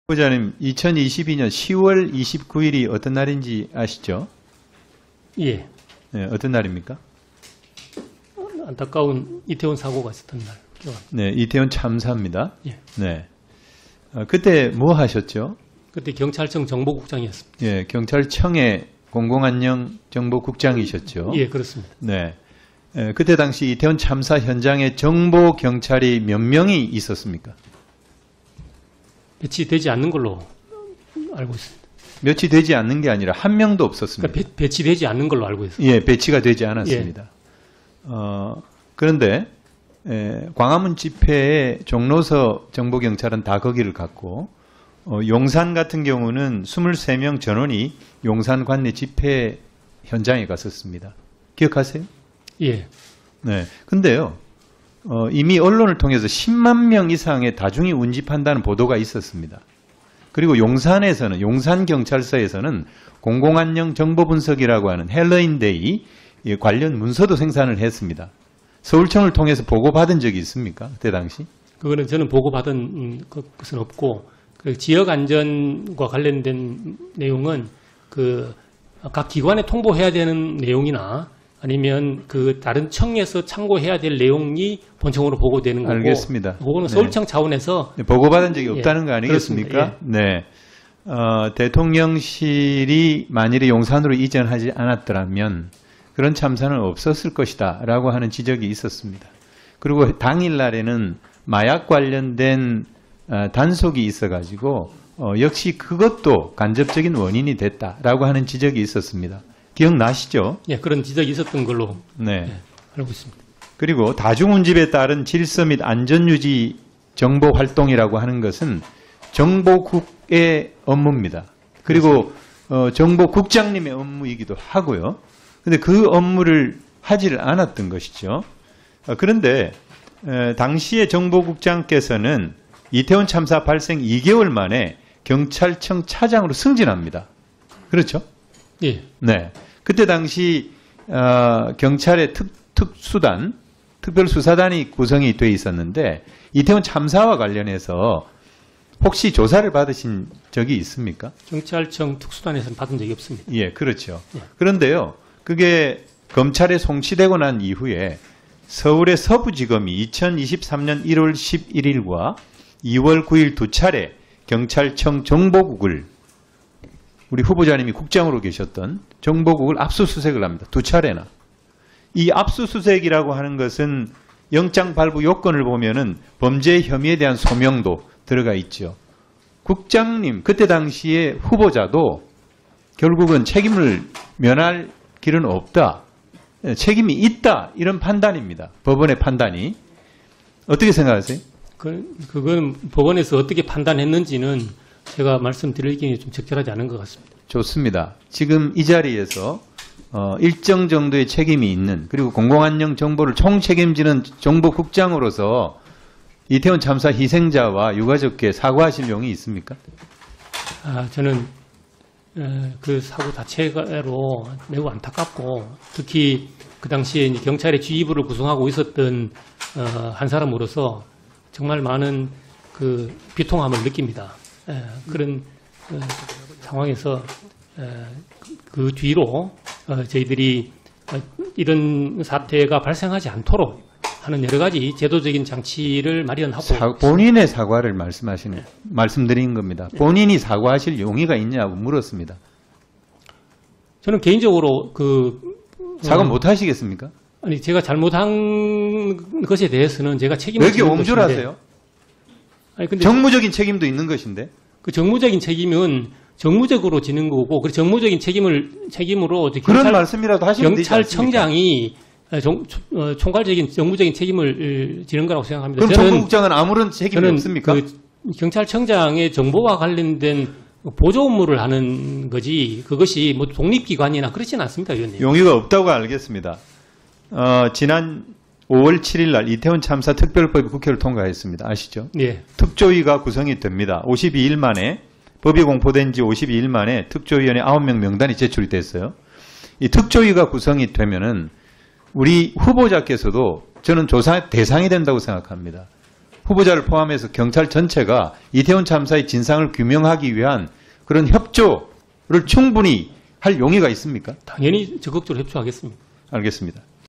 후보자님, 2022년 10월 29일이 어떤 날인지 아시죠? 예. 네, 어떤 날입니까? 안타까운 이태원 사고가 있었던 날. 네, 이태원 참사입니다. 예. 네. 그때 뭐 하셨죠? 그때 경찰청 정보국장이었습니다. 예, 경찰청의 공공안녕정보국장이셨죠? 예, 그렇습니다. 네. 그때 당시 이태원 참사 현장에 정보 경찰이 몇 명이 있었습니까? 배치되지 않는 걸로 알고 있습니다. 몇이 되지 않는 게 아니라 한 명도 없었습니다. 그러니까 배치되지 않는 걸로 알고 있습니다. 예, 배치가 되지 않았습니다. 예. 그런데 광화문 집회에 종로서 정보경찰은 다 거기를 갔고 용산 같은 경우는 23명 전원이 용산 관내 집회 현장에 갔었습니다. 기억하세요? 예. 네. 근데요, 이미 언론을 통해서 10만 명 이상의 다중이 운집한다는 보도가 있었습니다. 그리고 용산에서는, 용산경찰서에서는 공공안녕 정보분석이라고 하는 헬로윈데이 관련 문서도 생산을 했습니다. 서울청을 통해서 보고받은 적이 있습니까? 그때 당시? 그거는 저는 보고받은 것은 없고, 그 지역 안전과 관련된 내용은 그 각 기관에 통보해야 되는 내용이나 아니면 그 다른 청에서 참고해야 될 내용이 본청으로 보고되는 거고. 알겠습니다. 그거는 서울청 차원에서 보고받은 적이 없다는 거 아니겠습니까? 예. 네. 대통령실이 만일에 용산으로 이전하지 않았더라면 그런 참사는 없었을 것이다 라고 하는 지적이 있었습니다. 그리고 당일날에는 마약 관련된 단속이 있어가지고 역시 그것도 간접적인 원인이 됐다라고 하는 지적이 있었습니다. 기억나시죠? 예, 그런 지적이 있었던 걸로 네. 알고 있습니다. 그리고 다중운집에 따른 질서 및 안전유지 정보 활동이라고 하는 것은 정보국의 업무입니다. 그리고 정보국장님의 업무이기도 하고요. 근데 그 업무를 하지를 않았던 것이죠. 그런데 당시에 정보국장께서는 이태원 참사 발생 2개월 만에 경찰청 차장으로 승진합니다. 그렇죠? 예. 네. 그때 당시 경찰의 특수단, 특별수사단이 구성이 돼 있었는데 이태원 참사와 관련해서 혹시 조사를 받으신 적이 있습니까? 경찰청 특수단에서는 받은 적이 없습니다. 예, 그렇죠. 예. 그런데요, 그게 검찰에 송치되고 난 이후에 서울의 서부지검이 2023년 1월 11일과 2월 9일 두 차례 경찰청 정보국을 우리 후보자님이 국장으로 계셨던 정보국을 압수수색을 합니다. 두 차례나. 이 압수수색이라고 하는 것은 영장 발부 요건을 보면은 범죄 혐의에 대한 소명도 들어가 있죠. 국장님, 그때 당시에 후보자도 결국은 책임을 면할 길은 없다. 책임이 있다. 이런 판단입니다. 법원의 판단이. 어떻게 생각하세요? 그건 법원에서 어떻게 판단했는지는 제가 말씀드리기는 좀 적절하지 않은 것 같습니다. 좋습니다. 지금 이 자리에서 일정 정도의 책임이 있는 그리고 공공안녕 정보를 총책임지는 정보국장으로서 이태원 참사 희생자와 유가족께 사과하실 용이 있습니까? 저는 그 사고 자체로 매우 안타깝고 특히 그 당시에 이제 경찰의 지휘부를 구성하고 있었던 한 사람으로서 정말 많은 그 비통함을 느낍니다. 그런 상황에서 그 뒤로 저희들이 이런 사태가 발생하지 않도록 하는 여러 가지 제도적인 장치를 마련하고 본인의 사과를 말씀드린 겁니다. 본인이 사과하실 용의가 있냐고 물었습니다. 저는 개인적으로 사과 못 하시겠습니까? 아니 제가 잘못한 것에 대해서는 제가 책임을 왜 이렇게 옹졸하세요? 아니 근데 정무적인 책임도 있는 것인데. 그 정무적인 책임은 정무적으로 지는 거고 그 정무적인 책임으로 그런 말씀이라도 하시면 되지 않습니까? 경찰청장이 총괄적인 정무적인 책임을 지는 거라고 생각합니다. 그럼 정보국장은 아무런 책임이 없습니까? 경찰청장의 정보와 관련된 보조 업무를 하는 거지 그것이 뭐 독립기관이나 그렇지는 않습니다, 의원님. 용의가 없다고 알겠습니다. 지난 5월 7일 날 이태원 참사 특별법이 국회를 통과했습니다. 아시죠? 네. 특조위가 구성이 됩니다. 52일 만에 법이 공포된 지 52일 만에 특조위원회 9명 명단이 제출이 됐어요. 이 특조위가 구성이 되면은 우리 후보자께서도 저는 조사 대상이 된다고 생각합니다. 후보자를 포함해서 경찰 전체가 이태원 참사의 진상을 규명하기 위한 그런 협조를 충분히 할 용의가 있습니까? 당연히 적극적으로 협조하겠습니다. 알겠습니다.